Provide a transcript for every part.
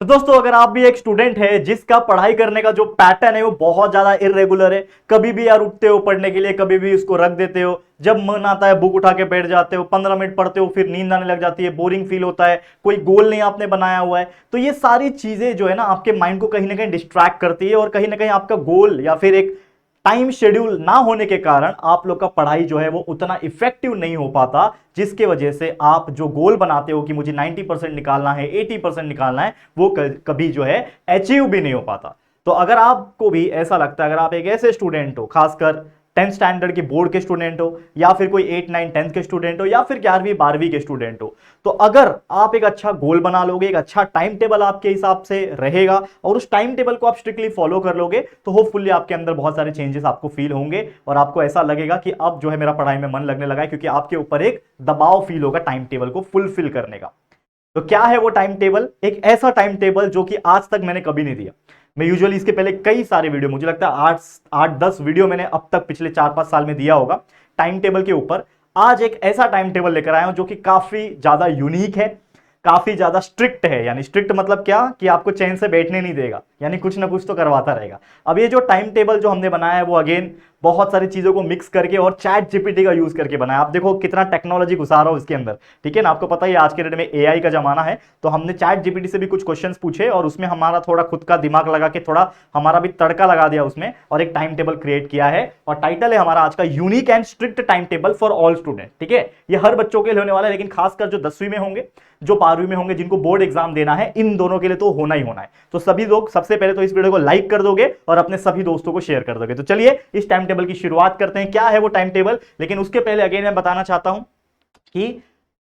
तो दोस्तों अगर आप भी एक स्टूडेंट है जिसका पढ़ाई करने का जो पैटर्न है वो बहुत ज्यादा इरेगुलर है, कभी भी यार उठते हो पढ़ने के लिए, कभी भी उसको रख देते हो, जब मन आता है बुक उठा के बैठ जाते हो, 15 मिनट पढ़ते हो फिर नींद आने लग जाती है, बोरिंग फील होता है, कोई गोल नहीं आपने बनाया हुआ है, तो ये सारी चीजें जो है ना आपके माइंड को कहीं ना कहीं डिस्ट्रैक्ट करती है और कहीं ना कहीं आपका गोल या फिर एक टाइम शेड्यूल ना होने के कारण आप लोग का पढ़ाई जो है वो उतना इफेक्टिव नहीं हो पाता, जिसके वजह से आप जो गोल बनाते हो कि मुझे 90% निकालना है, 80% निकालना है, वो कभी जो है अचीव भी नहीं हो पाता। तो अगर आपको भी ऐसा लगता है, अगर आप एक ऐसे स्टूडेंट हो, खासकर 10th स्टैंडर्ड की बोर्ड के स्टूडेंट हो या फिर कोई 8 9 10th के स्टूडेंट हो या फिर 11वीं 12वीं के स्टूडेंट हो, तो अगर आप एक अच्छा गोल बना लोगे, एक अच्छा टाइम टेबल आपके हिसाब से रहेगा और उस टाइम टेबल को आप स्ट्रिक्टली फॉलो कर लोगे, तो होपफुली आपके अंदर बहुत सारे चेंजेस आपको फील होंगे और आपको ऐसा लगेगा कि अब जो है मेरा पढ़ाई में मन लगने लगा है, क्योंकि आपके ऊपर एक दबाव फील होगा टाइम टेबल को फुलफिल करने का। तो क्या है वो टाइम टेबल? एक ऐसा टाइम टेबल जो कि आज तक मैंने कभी नहीं दिया। मैं यूजुअली इसके पहले कई सारे वीडियो, मुझे लगता है 8-10 वीडियो मैंने अब तक पिछले 4-5 साल में दिया होगा टाइम टेबल के ऊपर। आज एक ऐसा टाइम टेबल लेकर आया हूं जो कि काफी ज्यादा यूनिक है, काफी ज्यादा स्ट्रिक्ट है। यानी स्ट्रिक्ट मतलब क्या कि आपको चैन से बैठने नहीं देगा, यानी कुछ ना कुछ तो करवाता रहेगा। अब ये जो टाइम टेबल जो हमने बनाया है वो अगेन बहुत सारी चीजों को मिक्स करके और चैट जीपीटी का यूज करके बनाया। आप देखो कितना टेक्नोलॉजी घुसा रहा हो इसके अंदर, ठीक है ना। आपको पता ही है आज के डेट में एआई का जमाना है, तो हमने चैट जीपीटी से भी कुछ क्वेश्चंस पूछे और उसमें हमारा थोड़ा खुद का दिमाग लगा के थोड़ा हमारा भी तड़का लगा दिया उसमें और एक टाइम टेबल क्रिएट किया है। और टाइटल है हमारा आज का unique and strict time table for all student. ठीक है, ये हर बच्चों के लिए होने वाला है, लेकिन खासकर जो 10वीं में होंगे, जो 12वीं में होंगे, जिनको बोर्ड एग्जाम देना है, इन दोनों के लिए तो होना ही होना है। तो सभी लोग सबसे पहले तो इस वीडियो को लाइक कर दोगे और अपने सभी दोस्तों को शेयर कर दोगे। तो चलिए इस टाइम टेबल की शुरुआत करते हैं। क्या है वो टाइम टेबल? लेकिन उसके पहले अगेन मैं बताना चाहता हूं कि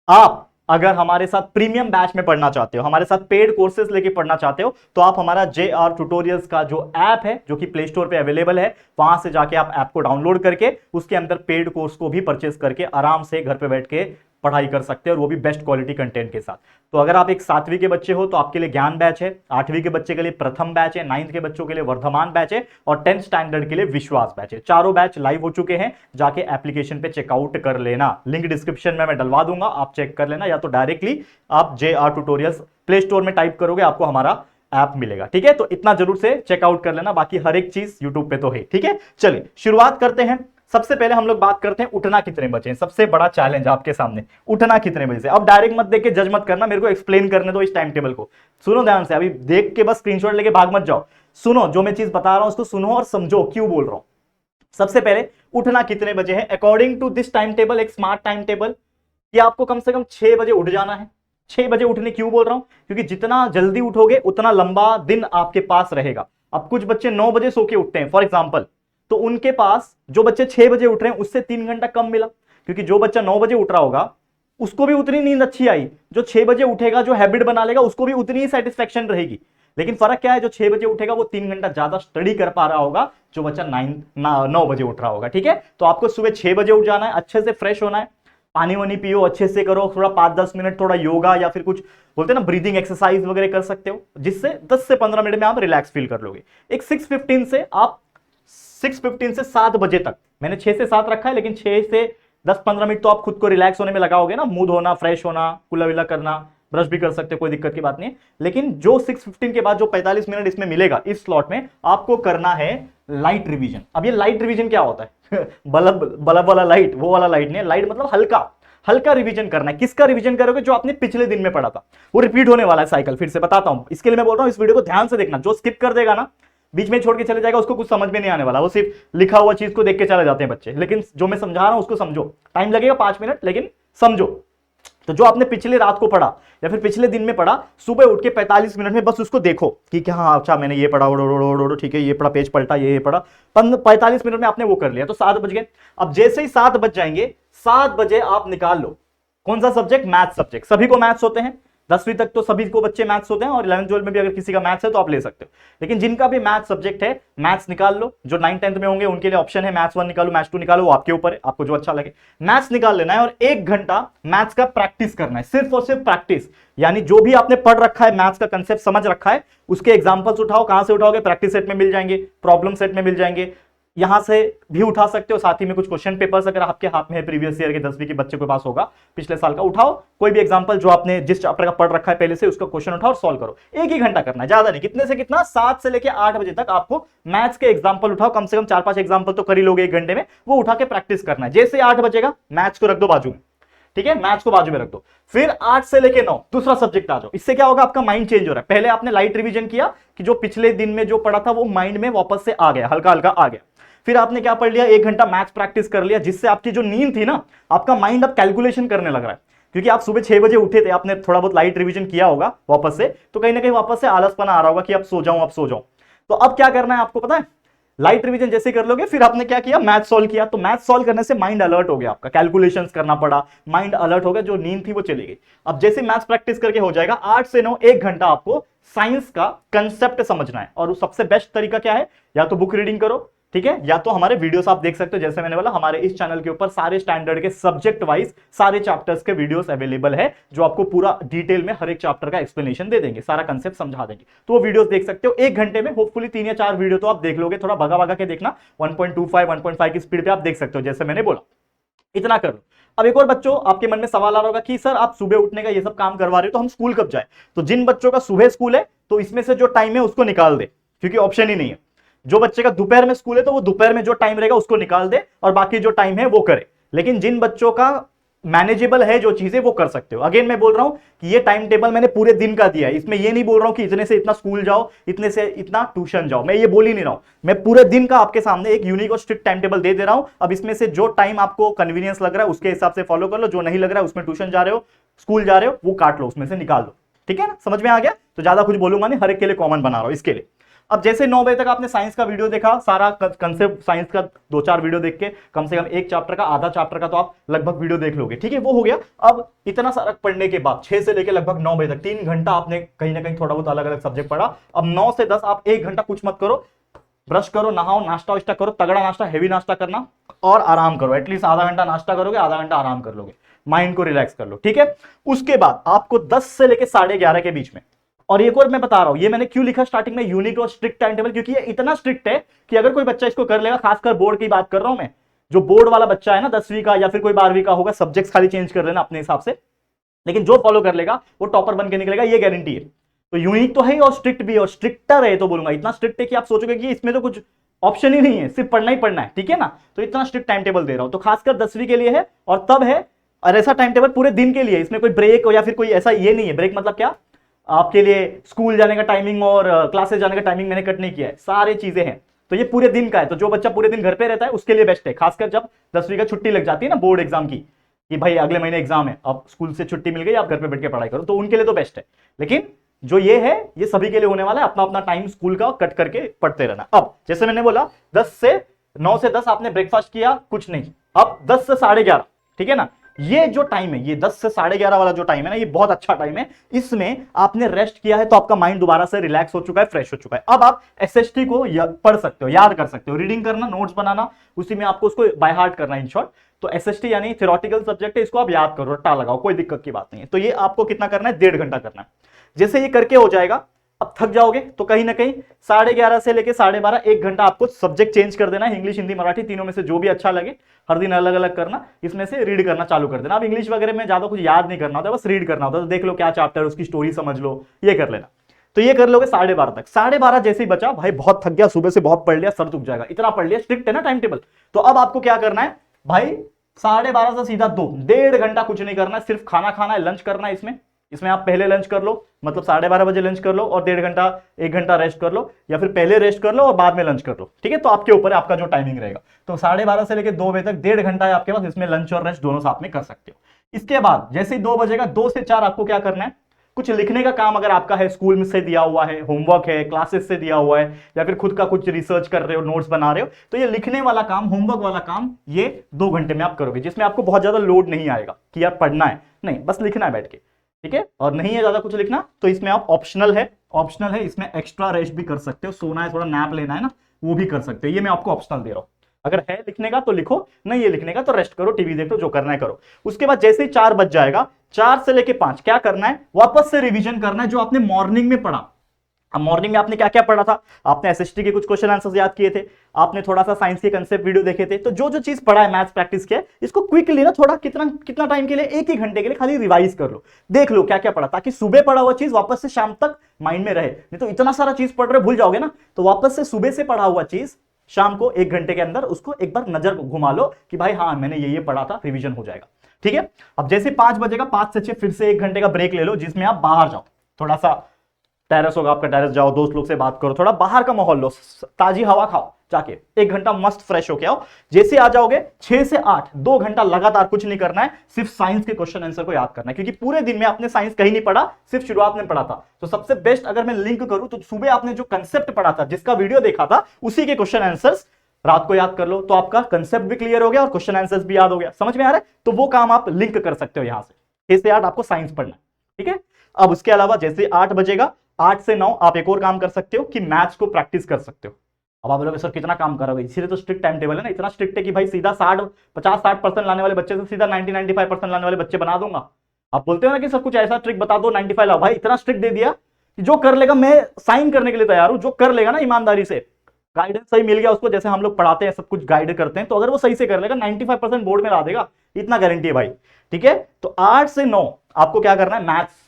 आप अगर हमारे साथ प्रीमियम बैच में पढ़ना चाहते हो, हमारे साथ पेड कोर्सेज लेके पढ़ना चाहते हो, तो आप हमारा JR ट्यूटोरियल्स का जो ऐप है, जो कि प्ले स्टोर पे अवेलेबल है, वहां से जाके आप ऐप को डाउनलोड करके उसके अंदर पेड कोर्स को भी परचेस करके आराम से घर पे बैठ के पढ़ाई कर सकते हैं, और वो भी बेस्ट क्वालिटी कंटेंट के साथ। तो अगर आप एक 7वीं के बच्चे हो तो आपके लिए ज्ञान बैच है, 8वीं के बच्चे के लिए प्रथम बैच है, 9th के बच्चों के लिए वर्धमान बैच है और 10th स्टैंडर्ड के लिए विश्वास बैच है। चारों बैच लाइव हो चुके हैं, जाके एप्लीकेशन पे चेकआउट कर लेना। लिंक डिस्क्रिप्शन में मैं डलवा दूंगा, आप चेक कर लेना, या तो डायरेक्टली आप JR ट्यूटोरियल्स प्ले स्टोर में टाइप करोगे, आपको हमारा ऐप मिलेगा। ठीक है, तो इतना जरूर से चेकआउट कर लेना, बाकी हर एक चीज यूट्यूब पे तो है। ठीक है, चलिए शुरुआत करते हैं। सबसे पहले हम लोग बात करते हैं उठना कितने बजे है। सबसे बड़ा चैलेंज आपके सामने, उठना कितने बजे से। अब डायरेक्ट मत देख के जज मत करना, मेरे को एक्सप्लेन करने दो इस टाइम टेबल को। सुनो ध्यान से, अभी देख के बस स्क्रीनशॉट लेके भाग मत जाओ, सुनो जो मैं चीज बता रहा हूं उसको सुनो और समझो क्यों बोल रहा हूं। सबसे पहले उठना कितने बजे है according to this time table, एक स्मार्ट टाइम टेबल, कि आपको कम से कम 6 बजे उठ जाना है। 6 बजे उठने क्यों बोल रहा हूं? क्योंकि जितना जल्दी उठोगे उतना लंबा दिन आपके पास रहेगा। अब कुछ बच्चे 9 बजे सो के उठते हैं फॉर एग्जाम्पल, तो उनके पास जो बच्चे 6 बजे उठ रहे हैं उससे 3 घंटा कम मिला, क्योंकि जो बच्चा 9 बजे उठ रहा होगा उसको भी उतनी नींद अच्छी आई, जो 6 बजे उठेगा, जो हैबिट बना लेगा, उसको भी उतनी ही सेटिस्फेक्शन रहेगी। लेकिन फर्क क्या है, जो 6 बजे उठेगा वो 3 घंटा ज्यादा स्टडी कर पा रहा होगा, जो बच्चा 9 बजे उठ रहा होगा। ठीक है, तो आपको सुबह 6 बजे उठ जाना है, अच्छे से फ्रेश होना है, पानी वानी पियो, अच्छे से करो, थोड़ा 5-10 मिनट थोड़ा योगा या फिर कुछ बोलते हैं ना ब्रीदिंग एक्सरसाइज वगैरह कर सकते हो, जिससे 10 से 15 मिनट में आप रिलैक्स फील कर लोगे। एक 6:15 से 7 बजे तक, मैंने 6 से 7 रखा है, लेकिन 6 से 10-15 मिनट तो आप खुद को रिलैक्स होने में लगाओगे ना, मुंह धोना, फ्रेश होना, कुल्ला विला करना, ब्रश भी कर सकते हो, कोई दिक्कत की बात नहीं है। लेकिन जो 6:15 के बाद जो 45 मिनट इसमें मिलेगा, इस स्लॉट में आपको करना है लाइट रिवीजन। अब ये लाइट रिवीजन क्या होता है? बल्ब वाला लाइट, वो वाला लाइट नहीं, लाइट मतलब हल्का हल्का रिवीजन करना है। किसका रिवीजन करोगे? जो आपने पिछले दिन में पढ़ा था, वो रिपीट होने वाला है साइकिल। फिर से बताता हूं, इसके लिए मैं बोल रहा हूं इस वीडियो को ध्यान से देखना। जो स्किप कर देगा ना, बीच में छोड़ के चले जाएगा, उसको कुछ समझ में नहीं आने वाला, वो सिर्फ लिखा हुआ चीज को देख के चले जाते हैं बच्चे। लेकिन जो मैं समझा रहा हूं उसको समझो, टाइम लगेगा 5 मिनट, लेकिन समझो। तो जो आपने पिछले रात को पढ़ा या फिर पिछले दिन में पढ़ा, सुबह उठ के 45 मिनट में बस उसको देखो कि क्या, हाँ अच्छा मैंने ये पढ़ा, ठीक है, ये पढ़ा, पेज पलटा, ये पढ़ा, 45 मिनट में आपने वो कर लिया, तो 7 बज गए। अब जैसे ही 7 बज जाएंगे, 7 बजे आप निकाल लो कौन सा सब्जेक्ट? Maths subject. सभी को मैथ्स होते हैं, 10वीं तक तो सभी को बच्चे मैथ्स होते हैं, और 11th 12th में भी अगर किसी का मैथ्स है तो आप ले सकते हो। लेकिन जिनका भी मैथ्स सब्जेक्ट है, मैथ्स निकाल लो। जो 9th 10th में होंगे उनके लिए ऑप्शन है मैथ्स 1 निकालो, मैथ्स 2 निकालो, वो आपके ऊपर है, आपको जो अच्छा लगे। मैथ्स निकाल लेना है और 1 घंटा मैथ्स का प्रैक्टिस करना है, सिर्फ और सिर्फ प्रैक्टिस। यानी जो भी आपने पढ़ रखा है, मैथ्स का कंसेप्ट समझ रखा है, उसके एग्जांपल्स उठाओ। कहां से उठाओगे? प्रैक्टिस सेट में मिल जाएंगे, प्रॉब्लम सेट में मिल जाएंगे, यहां से भी उठा सकते हो, साथ ही में कुछ क्वेश्चन पेपर्स अगर आपके हाथ में है प्रीवियस ईयर के 10वीं के बच्चे के पास होगा पिछले साल का, उठाओ कोई भी एग्जांपल जो आपने जिस चैप्टर का पढ़ रखा है पहले से, उसका क्वेश्चन उठाओ और सॉल्व करो। एक ही घंटा करना है, ज्यादा नहीं। कितने से कितना, 7 से लेकर 8 बजे तक आपको मैथ्स के एग्जाम्पल उठाओ, कम से कम 4-5 एग्जाम्पल तो कर ही लोगे एक घंटे में, वो उठा के प्रैक्टिस करना है। जैसे 8 बजेगा मैथ्स को रख दो बाजू में, ठीक है, मैथ्स को बाजू में रख दो। फिर 8 से लेके 9 दूसरा सब्जेक्ट आ जाओ। इससे क्या होगा, आपका माइंड चेंज हो रहा है। पहले आपने लाइट रिवीजन किया कि जो पिछले दिन में जो पढ़ा था वो माइंड में वापस से आ गया, हल्का हल्का आ गया। फिर आपने क्या पढ़ लिया, 1 घंटा मैथ्स प्रैक्टिस कर लिया, जिससे आपकी जो नींद थी ना, आपका माइंड अब कैलकुलेशन करने लग रहा है। क्योंकि आप सुबह 6 बजे उठे थे, आपने थोड़ा बहुत लाइट रिवीजन किया होगा वापस से, तो कहीं ना कहीं वापस से आलसपना आ रहा होगा कि अब सो जाऊं, अब सो जाऊं। तो अब क्या करना है आपको पता है, लाइट रिवीजन जैसे कर लोगे, फिर आपने क्या किया, मैथ सॉल्व किया। तो मैथ सॉल्व करने से माइंड अलर्ट हो गया, आपका कैलकुलेशंस करना पड़ा, माइंड अलर्ट हो गया, जो नींद थी वो चली गई। अब जैसे मैथ्स प्रैक्टिस करके हो जाएगा, 8 से 9 1 घंटा आपको साइंस का कंसेप्ट समझना है। और सबसे बेस्ट तरीका क्या है, या तो बुक रीडिंग करो, ठीक है, या तो हमारे वीडियोस आप देख सकते हो। जैसे मैंने बोला, हमारे इस चैनल के ऊपर सारे स्टैंडर्ड के सब्जेक्ट वाइज सारे चैप्टर्स के वीडियोस अवेलेबल है, जो आपको पूरा डिटेल में हर एक चैप्टर का एक्सप्लेनेशन दे देंगे, सारा कंसेप्ट समझा देंगे। तो वो वीडियोस देख सकते हो। 1 घंटे में होपफुली 3 या 4 वीडियो तो आप देख लोगे। थोड़ा भगा भगा के देखना, 1.25 1.5 की स्पीड पे आप देख सकते हो, जैसे मैंने बोला। इतना कर लो। अब एक और बच्चों, आपके मन में सवाल आ रहा होगा कि सर आप सुबह उठने का ये सब काम करवा रहे हो, तो हम स्कूल कब जाए। तो जिन बच्चों का सुबह स्कूल है, तो इसमें से जो टाइम है उसको निकाल दे, क्योंकि ऑप्शन ही नहीं है। जो बच्चे का दोपहर में स्कूल है, तो वो दोपहर में जो टाइम रहेगा उसको निकाल दे, और बाकी जो टाइम है वो करे। लेकिन जिन बच्चों का मैनेजेबल है जो चीजें, वो कर सकते हो। अगेन मैं बोल रहा हूं कि ये टाइम टेबल मैंने पूरे दिन का दिया है, इसमें ये नहीं बोल रहा हूं कि इतने से इतना स्कूल जाओ, इतने से इतना ट्यूशन जाओ, मैं ये बोल ही नहीं रहा हूं। मैं पूरे दिन का आपके सामने एक यूनिक और स्ट्रिक्ट टाइम टेबल दे रहा हूं। अब इसमें से जो टाइम आपको कन्वीनियंस लग रहा है उसके हिसाब से फॉलो कर लो, जो नहीं लग रहा है उसमें ट्यूशन जा रहे हो, स्कूल जा रहे हो, वो काट लो, उसमें से निकाल लो। ठीक है ना, समझ में आ गया। तो ज्यादा कुछ बोलूंगा नहीं, हर एक के लिए कॉमन बना रहा हूं इसके लिए। अब जैसे 9 बजे तक आपने साइंस का वीडियो देखा, सारा कंसेप्ट साइंस का 2-4 वीडियो देख के कम से कम एक चैप्टर का, आधा चैप्टर का तो आप लगभग वीडियो देख लोगे, ठीक है, वो हो गया। अब इतना सारा पढ़ने के बाद 6 से लेकर लगभग 9 बजे तक 3 घंटा आपने कहीं ना कहीं थोड़ा बहुत अलग अलग सब्जेक्ट पढ़ा। अब 9 से 10 आप 1 घंटा कुछ मत करो, ब्रश करो, नहाओ, नाश्ता वाश्ता करो, तगड़ा नाश्ता, हेवी नाश्ता करना, और आराम करो। एटलीस्ट आधा घंटा नाश्ता करोगे, आधा घंटा आराम कर लोगे, माइंड को रिलैक्स कर लो, ठीक है। उसके बाद आपको 10 से लेकर 11:30 के बीच में, और एक और मैं बता रहा हूं, ये मैंने क्यों लिखा स्टार्टिंग में यूनिक और स्ट्रिक्ट टाइम टेबल, क्योंकि ये इतना स्ट्रिक्ट है कि अगर कोई बच्चा इसको कर लेगा, खासकर बोर्ड की बात कर रहा हूं मैं, जो बोर्ड वाला बच्चा है ना 10वीं का या फिर कोई 12वीं का होगा, सब्जेक्ट्स खाली चेंज कर लेना अपने हिसाब से, लेकिन जो फॉलो कर लेगा वो टॉपर बन के निकलेगा, ये गारंटी है। तो यूनिक तो है और स्ट्रिक्ट भी है, और स्ट्रिक्टर है तो बोलूंगा, इतना स्ट्रिक्ट है कि आप सोचोगे कि इसमें तो कुछ ऑप्शन ही नहीं है, सिर्फ पढ़ना ही पढ़ना है, ठीक है ना। तो इतना स्ट्रिक्ट टाइम टेबल दे रहा हूं, तो खासकर 10वीं के लिए है, और तब है, और ऐसा टाइम टेबल पूरे दिन के लिए, इसमें कोई ब्रेक हो या फिर कोई ऐसा ये नहीं है। ब्रेक मतलब क्या, आपके लिए स्कूल जाने का टाइमिंग और क्लासेस जाने का टाइमिंग मैंने कट नहीं किया है, सारी चीजें हैं। तो ये पूरे दिन का है, तो जो बच्चा पूरे दिन घर पे रहता है उसके लिए बेस्ट है, खासकर जब 10वीं का छुट्टी लग जाती है ना बोर्ड एग्जाम की, कि भाई अगले महीने एग्जाम है, अब स्कूल से छुट्टी मिल गई, आप घर पे बैठ के पढ़ाई करो, तो उनके लिए तो बेस्ट है। लेकिन जो ये है, ये सभी के लिए होने वाला है, अपना अपना टाइम स्कूल का कट करके पढ़ते रहना। अब जैसे मैंने बोला 9 से 10 आपने ब्रेकफास्ट किया, कुछ नहीं, अब 10 से 11:30, ठीक है ना, ये जो टाइम है, ये 10 से 11:30 वाला जो टाइम है ना, ये बहुत अच्छा टाइम है। इसमें आपने रेस्ट किया है, तो आपका माइंड दोबारा से रिलैक्स हो चुका है, फ्रेश हो चुका है। अब आप एसएसटी को पढ़ सकते हो, याद कर सकते हो, रीडिंग करना, नोट्स बनाना, उसी में आपको उसको बाय हार्ट करना, इन शॉर्ट। तो एसएसटी यानी थ्योरेटिकल सब्जेक्ट है, इसको आप याद करो, रट्टा लगाओ, कोई दिक्कत की बात नहीं है। तो ये आपको कितना करना है, 1.5 घंटा करना है। जैसे ये करके हो जाएगा, अब थक जाओगे तो कहीं ना कहीं 11:30 से लेके 12:30 1 घंटा आपको सब्जेक्ट चेंज कर देना है, इंग्लिश, हिंदी, मराठी, तीनों में से जो भी अच्छा लगे, हर दिन अलग अलग करना, इसमें से रीड करना चालू कर देना। अब इंग्लिश वगैरह में ज्यादा कुछ याद नहीं करना होता, बस रीड करना होता है, तो देख लो क्या चैप्टर, उसकी स्टोरी समझ लो, ये कर लेना। तो ये कर लोगे 12:30 तक। 12:30 जैसे ही बचा, भाई बहुत थक गया, सुबह से बहुत पढ़ लिया, सर दुख जाएगा, इतना पढ़ लिया, स्ट्रिक्ट है ना टाइम टेबल। तो अब आपको क्या करना है भाई, 12:30 से सीधा 2, 1.5 घंटा कुछ नहीं करना है, सिर्फ खाना खाना है, लंच करना है। इसमें आप पहले लंच कर लो, मतलब 12:30 बजे लंच कर लो, और 1.5 घंटा 1 घंटा रेस्ट कर लो, या फिर पहले रेस्ट कर लो और बाद में लंच कर लो, ठीक है। तो आपके ऊपर है आपका जो टाइमिंग रहेगा। तो 12:30 से लेकर 2 बजे तक 1.5 घंटा है आपके पास, इसमें लंच और रेस्ट दोनों साथ में कर सकते हो। इसके बाद जैसे ही 2 बजेगा, 2 से 4 आपको क्या करना है, कुछ लिखने का काम अगर आपका है, स्कूल में से दिया हुआ है, होमवर्क है, क्लासेस से दिया हुआ है, या फिर खुद का कुछ रिसर्च कर रहे हो, नोट्स बना रहे हो, तो ये लिखने वाला काम, होमवर्क वाला काम, ये 2 घंटे में आप करोगे, जिसमें आपको बहुत ज्यादा लोड नहीं आएगा कि यार पढ़ना है, नहीं, बस लिखना है बैठ के, ठीक है। और नहीं है ज्यादा कुछ लिखना, तो इसमें आप ऑप्शनल है, इसमें एक्स्ट्रा रेस्ट भी कर सकते हो, सोना है, थोड़ा नैप लेना है ना, वो भी कर सकते हो। ये मैं आपको ऑप्शनल दे रहा हूं, अगर है लिखने का तो लिखो, नहीं है लिखने का तो रेस्ट करो, टीवी देखो, जो करना है करो। उसके बाद जैसे ही 4 बज जाएगा, 4 से लेके 5 क्या करना है, वापस से रिवीजन करना है जो आपने मॉर्निंग में पढ़ा। अब मॉर्निंग में आपने क्या क्या पढ़ा था, आपने एसएसटी के कुछ क्वेश्चन आंसर्स याद किए थे, आपने थोड़ा सा साइंस के कंसेप्ट वीडियो देखे थे। तो जो जो चीज पढ़ा है, मैथ्स प्रैक्टिस किया है, इसको क्विकली ना थोड़ा कितना कितना टाइम के लिए, 1 ही घंटे के लिए खाली रिवाइज कर लो, देख लो क्या क्या पढ़ा, ताकि सुबह पढ़ा हुआ चीज वापस से शाम तक माइंड में रहे। नहीं तो इतना सारा चीज पढ़ रहे भूल जाओगे ना, तो वापस से सुबह से पढ़ा हुआ चीज शाम को 1 घंटे के अंदर उसको एक बार नजर घुमा लो कि भाई हाँ मैंने ये पढ़ा था, रिवीजन हो जाएगा। ठीक है, अब जैसे 5 बजेगा, 5 से 6 फिर से 1 घंटे का ब्रेक ले लो, जिसमें आप बाहर जाओ, थोड़ा सा टेरेस होगा आपका, टेरेस जाओ, दोस्त लोग से बात करो, थोड़ा बाहर का माहौल लो, ताजी हवा खाओ, जाके 1 घंटा मस्त फ्रेश होके आओ। जैसे आ जाओगे 6 से 8 2 घंटा लगातार कुछ नहीं करना है, सिर्फ साइंस के क्वेश्चन आंसर को याद करना है, क्योंकि पूरे दिन में आपने साइंस कहीं नहीं पढ़ा, सिर्फ शुरुआत में पढ़ा था। तो सबसे बेस्ट अगर मैं लिंक करूं तो सुबह आपने जो कंसेप्ट पढ़ा था, जिसका वीडियो देखा था, उसी के क्वेश्चन आंसर्स रात को याद कर लो, तो आपका कंसेप्ट भी क्लियर हो गया और क्वेश्चन आंसर्स भी याद हो गया। समझ में आ रहा है? तो वो काम आप लिंक कर सकते हो, यहां से 6 से 8 आपको साइंस पढ़ना है। ठीक है, अब उसके अलावा जैसे 8 बजेगा, 8 से 9 आप एक और काम कर सकते हो कि मैथ्स को प्रैक्टिस कर सकते हो। अब आप बोलोगे सर कितना काम करोगे, इसीलिए तो स्ट्रिक्ट टाइम टेबल है ना, इतना स्ट्रिक्ट है कि भाई सीधा 50-60% लाने वाले बच्चे से सीधा 90-95% लाने वाले बच्चे बना दूंगा। आप बोलते हो ना कि सर कुछ ऐसा ट्रिक बता दो 95 लाओ, भाई इतना स्ट्रिक्ट दे दिया कि जो कर लेगा, मैं साइन करने के लिए तैयार हूं, जो कर लेगा ना ईमानदारी से, गाइडेंस सही मिल गया उसको, जैसे हम लोग पढ़ाते हैं सब कुछ गाइड करते हैं, तो अगर वो सही से कर लेगा 95% बोर्ड में ला देगा, इतना गारंटी है भाई। ठीक है, तो 8 से 9 आपको क्या करना है, मैथ्स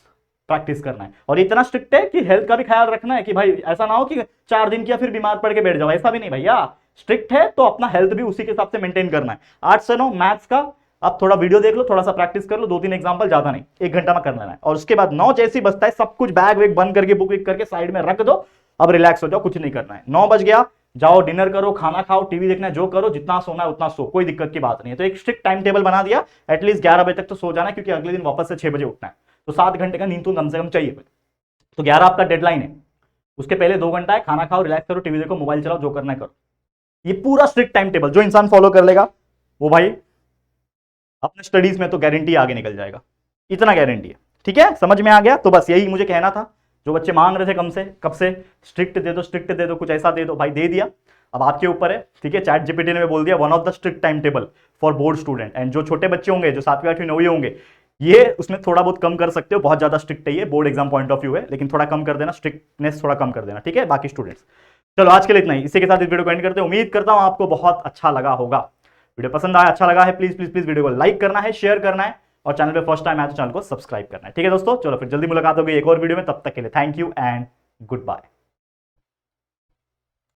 प्रैक्टिस करना है। और इतना स्ट्रिक्ट है कि हेल्थ का भी ख्याल रखना है, कि भाई ऐसा ना हो कि 4 दिन किया फिर बीमार पड़ के बैठ जाओ, ऐसा भी नहीं भैया। स्ट्रिक्ट है तो अपना हेल्थ भी उसी के हिसाब से मेंटेन करना है। 8 से 9 मैथ्स का आप थोड़ा वीडियो देख लो, थोड़ा सा प्रैक्टिस कर लो, 2-3 एग्जांपल, ज्यादा नहीं, 1 घंटा में कर लेना है। और उसके बाद 9 जैसे ही बजता है, सब कुछ बैग वैग बंद करके, बुक विक करके साइड में रख दो, अब रिलैक्स हो जाओ, कुछ नहीं करना है। 9 बज गया, जाओ डिनर करो, खाना खाओ, टीवी देखना है, जो करो, जितना सोना है उतना सो, कोई दिक्कत की बात नहीं है। तो एक स्ट्रिक्ट टाइम टेबल बना दिया, एटलीस्ट 11 बजे तक तो सो जाना है, क्योंकि अगले दिन वापस से 6 बजे उठना है, तो 7 घंटे का नींद तो कम से कम चाहिए। तो 11 आपका डेडलाइन है, उसके पहले 2 घंटा है, खाना खाओ, रिलैक्स करो, टीवी देखो, मोबाइल चलाओ, जो करना है करो। ये पूरा स्ट्रिक्ट टाइम टेबल जो इंसान फॉलो कर लेगा, वो भाई अपने स्टडीज में तो गारंटी आगे निकल जाएगा, इतना गारंटी है। ठीक है, समझ में आ गया? तो बस यही मुझे कहना था। जो बच्चे मांग रहे थे कब से स्ट्रिक्ट दे दो, स्ट्रिक्ट दे दो, कुछ ऐसा दे दो, भाई दे दिया, अब आपके ऊपर है। ठीक है, चैट जीपीटी ने बोल दिया 1 of the strict time table for board student. And जो छोटे बच्चे होंगे, जो 7वीं 8वीं 9वीं होंगे, ये उसमें थोड़ा बहुत कम कर सकते हो, बहुत ज्यादा स्ट्रिक्ट है ये, board exam point of view है, लेकिन थोड़ा कम कर देना, स्ट्रिक्टनेस थोड़ा कम कर देना। ठीक है बाकी स्टूडेंट्स, चलो आज के लिए इतना ही, इसी के साथ इस वीडियो को एंड करते हैं। उम्मीद करता हूं आपको बहुत अच्छा लगा होगा। वीडियो पसंद आया, अच्छा लगा है, प्लीज प्लीज प्लीज वीडियो को लाइक करना है, शेयर करना है, और चैनल पे फर्स्ट टाइम आया तो चैनल को सब्सक्राइब करना है। ठीक है दोस्तों, चलो फिर जल्दी मुलाकात होगी एक और वीडियो में, तब तक के लिए thank you and good bye.